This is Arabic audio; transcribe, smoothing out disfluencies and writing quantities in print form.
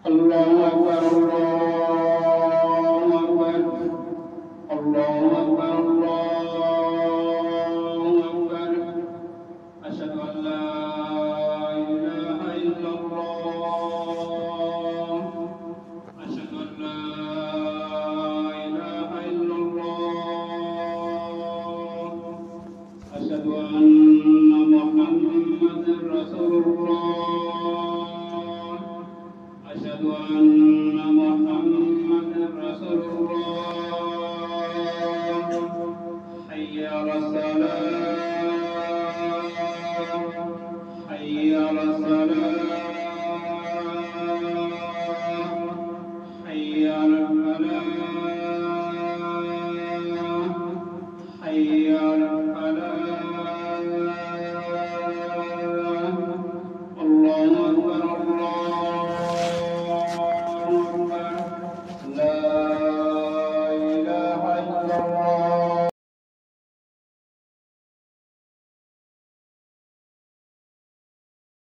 الله أكبر الله أكبر الله أكبر الله أكبر أشهد أن لا إله إلا الله أشهد أن لا إله إلا الله أشهد أن محمدا رسول الله أشهد أن